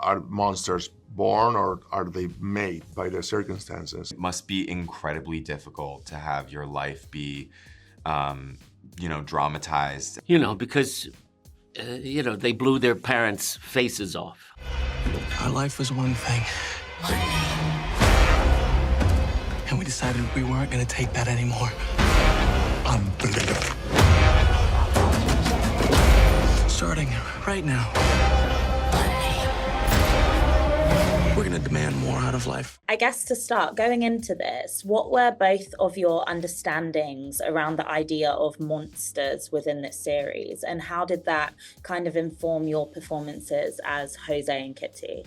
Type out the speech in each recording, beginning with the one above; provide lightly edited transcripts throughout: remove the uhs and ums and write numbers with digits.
are monsters born or are they made by the circumstances? It must be incredibly difficult to have your life be, dramatized. Because, they blew their parents' faces off. Our life was one thing. And we decided we weren't gonna take that anymore. Unbelievable. Starting right now. We're gonna demand more out of life. I guess to start, going into this, what were both of your understandings around the idea of monsters within this series? And how did that kind of inform your performances as Jose and Kitty?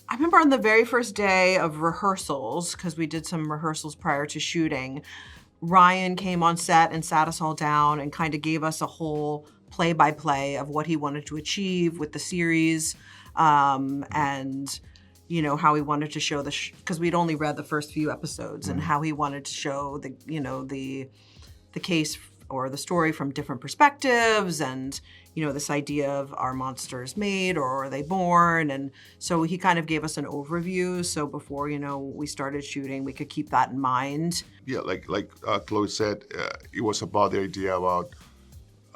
I remember on the very first day of rehearsals, because we did some rehearsals prior to shooting, Ryan came on set and sat us all down and kind of gave us a whole play-by-play of what he wanted to achieve with the series, and how he wanted to show because we'd only read the first few episodes, and how he wanted to show the case or the story from different perspectives, and this idea of are monsters made or are they born? And so he kind of gave us an overview. So before, we started shooting, we could keep that in mind. Yeah, like Chloe said, it was about the idea about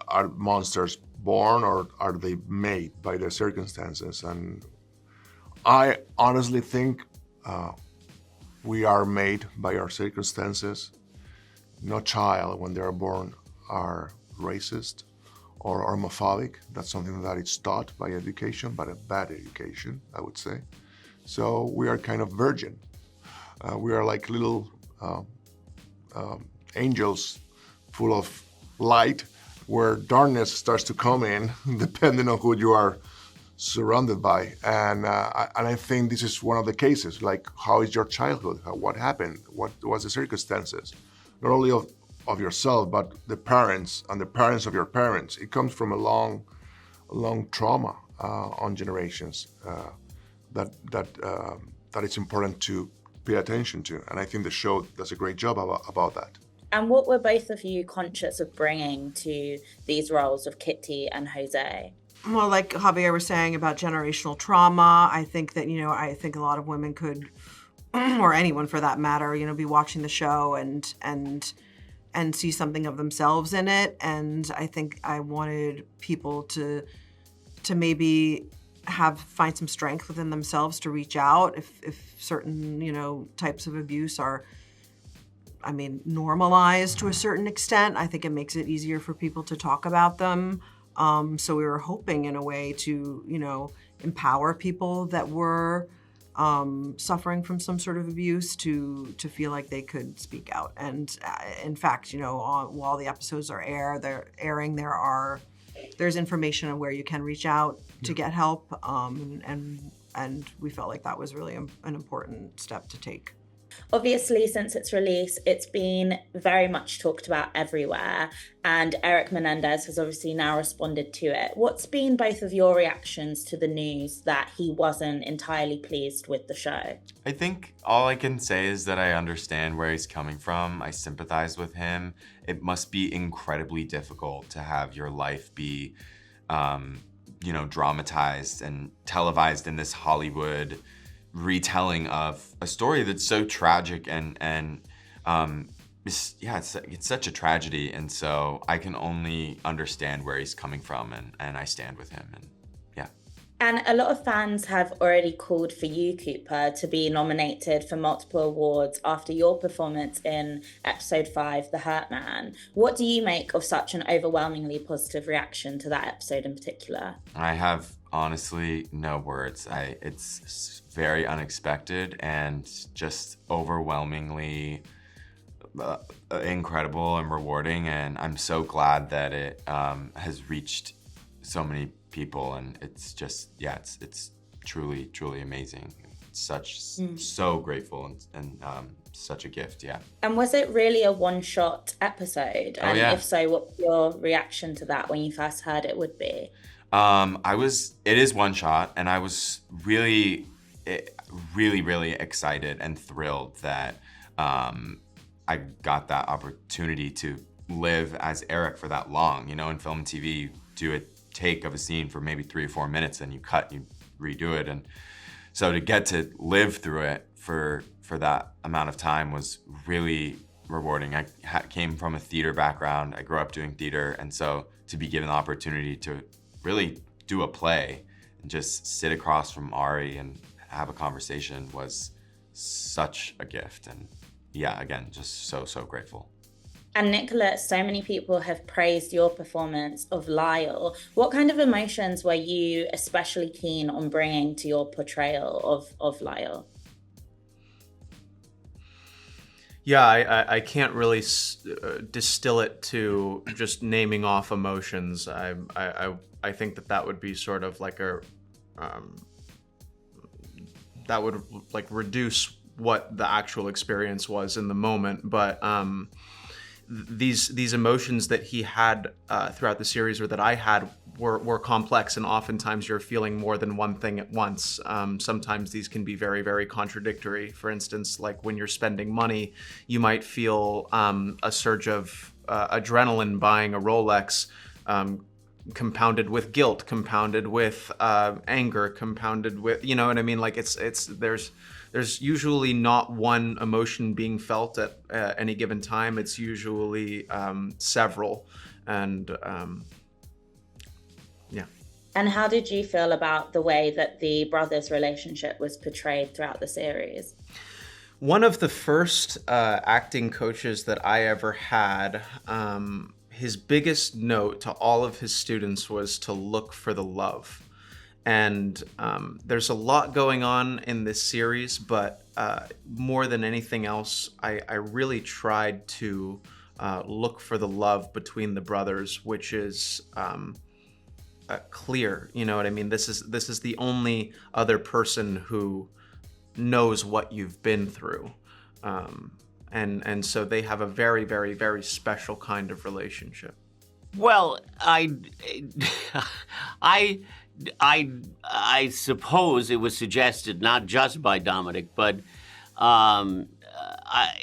are monsters born or are they made by their circumstances? And I honestly think we are made by our circumstances. No child, when they are born, are racist or homophobic. That's something that is taught by education, but a bad education, I would say. So we are kind of virgin. We are like little angels full of light, where darkness starts to come in, depending on who you are surrounded by. And I think this is one of the cases, like how is your childhood? What happened? What was the circumstances? Not only of yourself, but the parents and the parents of your parents. It comes from a long trauma on generations that it's important to pay attention to. And I think the show does a great job about that. And what were both of you conscious of bringing to these roles of Kitty and Jose? Well, like Javier was saying about generational trauma, I think that, I think a lot of women could, or anyone for that matter, be watching the show and see something of themselves in it. And I think I wanted people to maybe find some strength within themselves to reach out if certain, types of abuse are, normalized to a certain extent. I think it makes it easier for people to talk about them. So we were hoping in a way to, empower people that were suffering from some sort of abuse to feel like they could speak out. And in fact, while the episodes are airing, there's information on where you can reach out to get help. And we felt like that was really an important step to take. Obviously, since its release, it's been very much talked about everywhere, and Erik Menendez has obviously now responded to it. What's been both of your reactions to the news that he wasn't entirely pleased with the show? I think all I can say is that I understand where he's coming from. I sympathize with him. It must be incredibly difficult to have your life be, dramatized and televised in this Hollywood retelling of a story that's so tragic and it's such a tragedy. And so I can only understand where he's coming from, and I stand with him. And yeah. And a lot of fans have already called for you, Cooper, to be nominated for multiple awards after your performance in episode 5, The Hurt Man. What do you make of such an overwhelmingly positive reaction to that episode in particular? I have honestly no words. It's very unexpected and just overwhelmingly incredible and rewarding, and I'm so glad that it has reached so many people, and it's just it's truly amazing. So grateful and such a gift. And was it really a one-shot episode? And if so, what's your reaction to that when you first heard it would be? It is one shot, and I was really excited and thrilled that I got that opportunity to live as Erik for that long. In film and TV, you do a take of a scene for maybe 3 or 4 minutes, and you cut, you redo it. And so to get to live through it for that amount of time was really rewarding. I came from a theater background. I grew up doing theater. And so to be given the opportunity to really do a play and just sit across from Ari and have a conversation was such a gift. And yeah, again, just so grateful. And Nicholas, so many people have praised your performance of Lyle. What kind of emotions were you especially keen on bringing to your portrayal of Lyle? Yeah, I can't really distill it to just naming off emotions. I think that would be sort of like that would like reduce what the actual experience was in the moment. But these emotions that he had throughout the series, or that I had, were complex, and oftentimes you're feeling more than one thing at once. Sometimes these can be very, very contradictory. For instance, like when you're spending money, you might feel a surge of adrenaline buying a Rolex, compounded with guilt, compounded with anger, compounded with, you know what I mean? Like there's usually not one emotion being felt at any given time. It's usually several. And yeah. And how did you feel about the way that the brothers' relationship was portrayed throughout the series? One of the first acting coaches that I ever had, his biggest note to all of his students was to look for the love. And there's a lot going on in this series, but more than anything else, I really tried to look for the love between the brothers, which is clear. You know what I mean? This is the only other person who knows what you've been through. And so they have a very, very, very special kind of relationship. Well, I suppose it was suggested not just by Dominic, but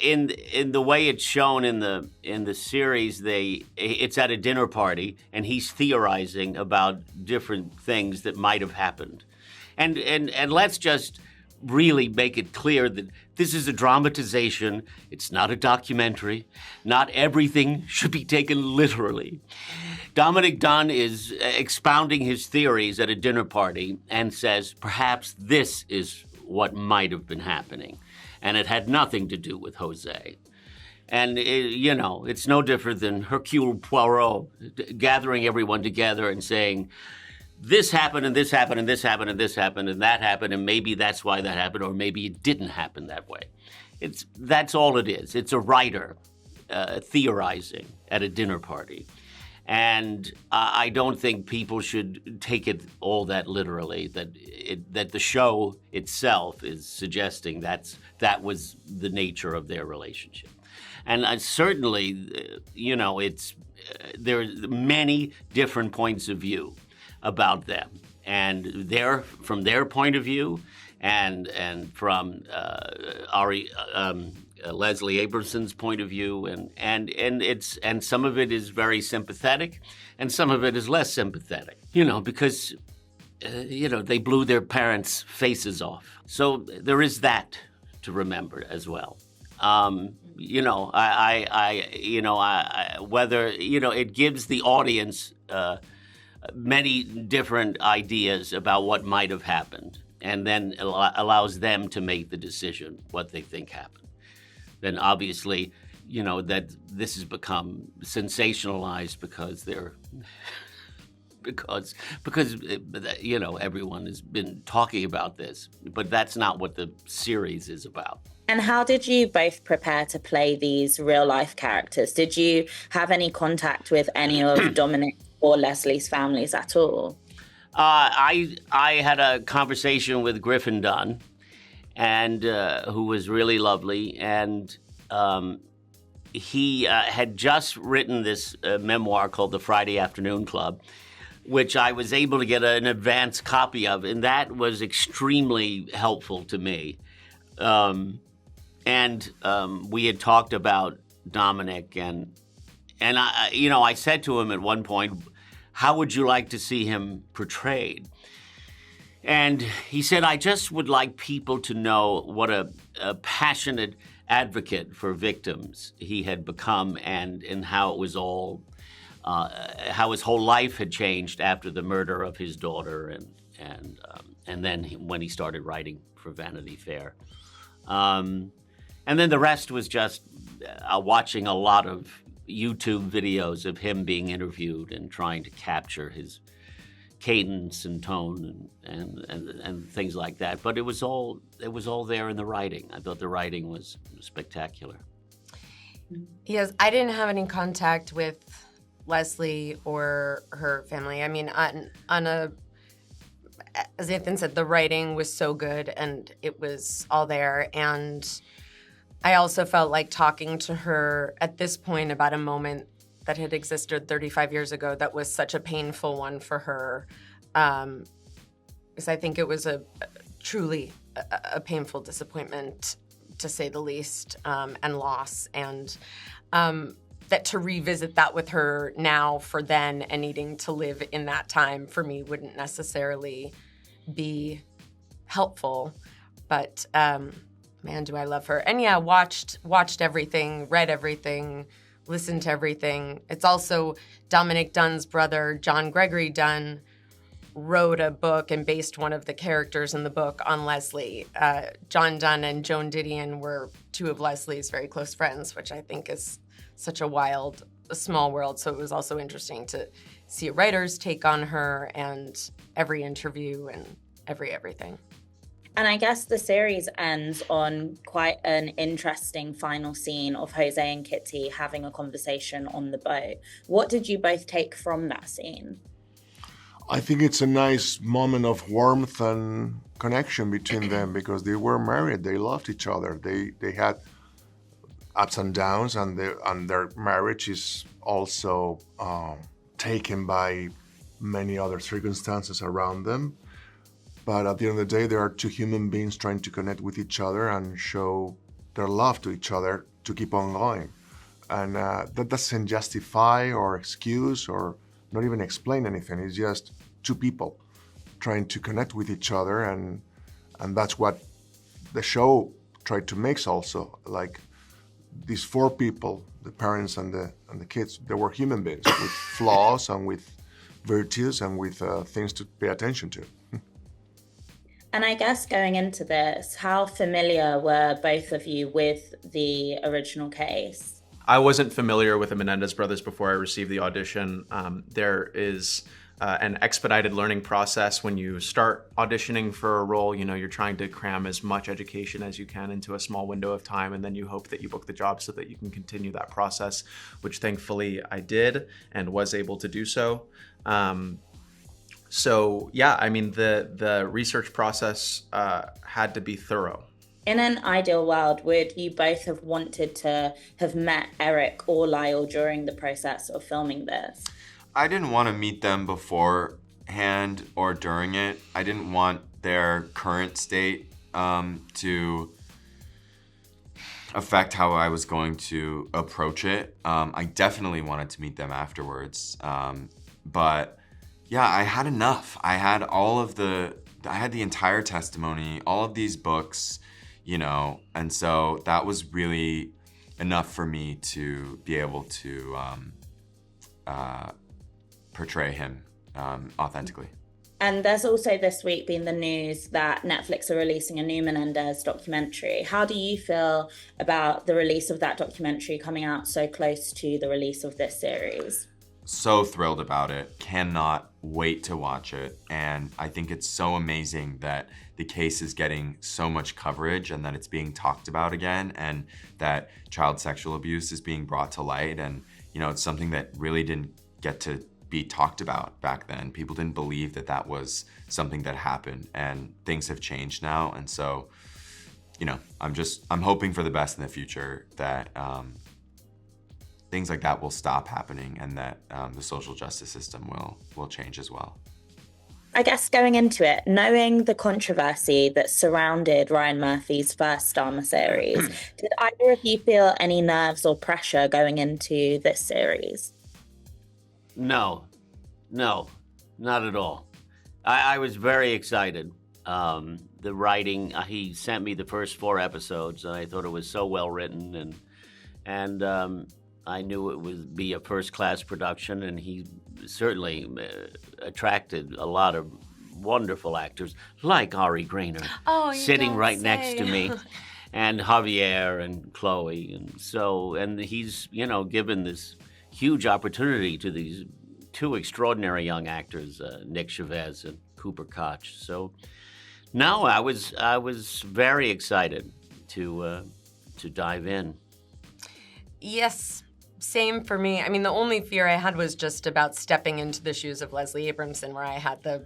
in the way it's shown in the series, it's at a dinner party and he's theorizing about different things that might have happened, and let's just really make it clear that this is a dramatization. It's not a documentary. Not everything should be taken literally. Dominic Dunn is expounding his theories at a dinner party and says, perhaps this is what might have been happening. And it had nothing to do with Jose. And, it's no different than Hercule Poirot gathering everyone together and saying, this happened, and this happened, and this happened, and this happened, and that happened, and maybe that's why that happened, or maybe it didn't happen that way. That's all it is. It's a writer theorizing at a dinner party. And I don't think people should take it all that literally, that the show itself is suggesting that was the nature of their relationship. And certainly, there's many different points of view about them, and from their point of view, and from Leslie Abramson's point of view, and some of it is very sympathetic, and some of it is less sympathetic. Because they blew their parents' faces off. So there is that to remember as well. Whether it gives the audience many different ideas about what might have happened, and then allows them to make the decision what they think happened. Then obviously, that this has become sensationalized because everyone has been talking about this, but that's not what the series is about. And how did you both prepare to play these real life characters? Did you have any contact with any of Dominic or Leslie's families at all? I had a conversation with Griffin Dunn, and who was really lovely, and he had just written this memoir called The Friday Afternoon Club, which I was able to get an advance copy of, and that was extremely helpful to me. And we had talked about Dominic, and I said to him at one point, how would you like to see him portrayed? And he said, I just would like people to know what a passionate advocate for victims he had become, and how it was all, how his whole life had changed after the murder of his daughter, and then when he started writing for Vanity Fair. And then the rest was just watching a lot of YouTube videos of him being interviewed and trying to capture his cadence and tone and things like that. But it was all there in the writing. I thought the writing was spectacular. Yes, I didn't have any contact with Leslie or her family. I mean, as Nathan said, the writing was so good and it was all there. And I also felt like talking to her at this point about a moment that had existed 35 years ago that was such a painful one for her. Because I think it was truly a painful disappointment, to say the least, and loss. And that to revisit that with her now for then and needing to live in that time for me wouldn't necessarily be helpful. But man, do I love her. And yeah, watched everything, read everything, listened to everything. It's also Dominic Dunn's brother, John Gregory Dunn, wrote a book and based one of the characters in the book on Leslie. John Dunn and Joan Didion were two of Leslie's very close friends, which I think is such a small world. So it was also interesting to see a writer's take on her and every interview and everything. And I guess the series ends on quite an interesting final scene of Jose and Kitty having a conversation on the boat. What did you both take from that scene? I think it's a nice moment of warmth and connection between them because they were married. They loved each other. They had ups and downs, and their marriage is also taken by many other circumstances around them. But at the end of the day, there are two human beings trying to connect with each other and show their love to each other to keep on going. And that doesn't justify or excuse or not even explain anything. It's just two people trying to connect with each other, and that's what the show tried to make also. Like these four people, the parents and the kids, they were human beings with flaws and with virtues and with things to pay attention to. And I guess going into this, how familiar were both of you with the original case? I wasn't familiar with the Menendez brothers before I received the audition. There is an expedited learning process when you start auditioning for a role. You know, you're trying to cram as much education as you can into a small window of time, and then you hope that you book the job so that you can continue that process, which thankfully I did and was able to do so. So yeah, I mean, the research process had to be thorough. In an ideal world, would you both have wanted to have met Erik or Lyle during the process of filming this? I didn't want to meet them beforehand or during it. I didn't want their current state to affect how I was going to approach it. I definitely wanted to meet them afterwards. But yeah, I had enough. I had the entire testimony, all of these books, you know, and so that was really enough for me to be able to portray him authentically. And there's also this week been the news that Netflix are releasing a new Menendez documentary. How do you feel about the release of that documentary coming out so close to the release of this series? So thrilled about it. Cannot wait to watch it. And I think it's so amazing that the case is getting so much coverage and that it's being talked about again, and that child sexual abuse is being brought to light. And, you know, it's something that really didn't get to be talked about back then. People didn't believe that that was something that happened, and things have changed now. And so, you know, I'm hoping for the best in the future, that things like that will stop happening, and that the social justice system will change as well. I guess going into it, knowing the controversy that surrounded Ryan Murphy's first Dharma series, did either of you feel any nerves or pressure going into this series? No, not at all. I was very excited. The writing, he sent me the first 4 episodes, and I thought it was so well written, and I knew it would be a first-class production, and he certainly attracted a lot of wonderful actors, like Ari Gaynor, sitting right next to me, and Javier and Chloe, and he's given this huge opportunity to these 2 extraordinary young actors, Nick Chavez and Cooper Koch. So. No, I was very excited to dive in. Yes, same for me. I mean, the only fear I had was just about stepping into the shoes of Leslie Abramson, where I had the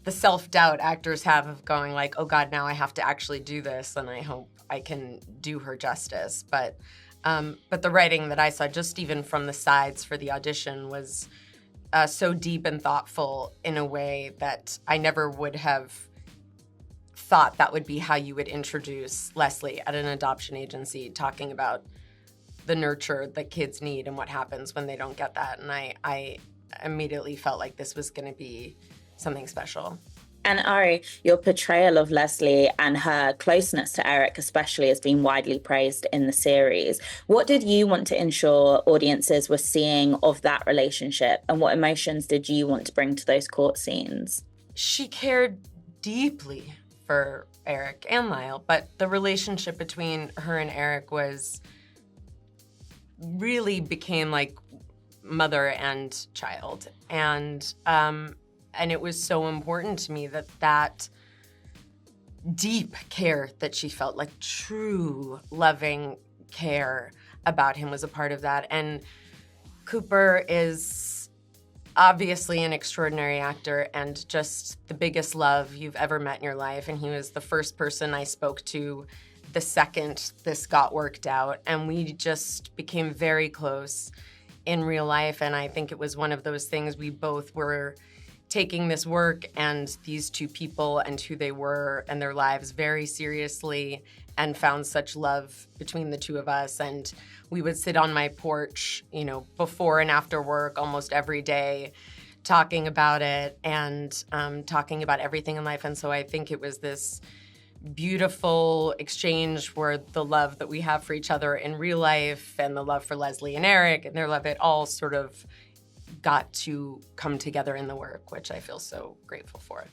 self-doubt actors have of going like, oh God, now I have to actually do this, and I hope I can do her justice. But the writing that I saw, just even from the sides for the audition, was so deep and thoughtful in a way that I never would have thought that would be how you would introduce Leslie at an adoption agency, talking about the nurture that kids need and what happens when they don't get that. And I immediately felt like this was going to be something special. And Ari, your portrayal of Leslie and her closeness to Erik especially has been widely praised in the series. What did you want to ensure audiences were seeing of that relationship, and what emotions did you want to bring to those court scenes? She cared deeply for Erik and Lyle, but the relationship between her and Erik really became like mother and child. And it was so important to me that deep care that she felt, like true loving care about him, was a part of that. And Cooper is obviously an extraordinary actor and just the biggest love you've ever met in your life. And he was the first person I spoke to the second this got worked out. And we just became very close in real life. And I think it was one of those things, we both were taking this work and these 2 people and who they were and their lives very seriously, and found such love between the 2 of us. And we would sit on my porch, before and after work almost every day, talking about it and talking about everything in life. And so I think it was this beautiful exchange where the love that we have for each other in real life and the love for Leslie and Erik and their love, it all sort of got to come together in the work, which I feel so grateful for.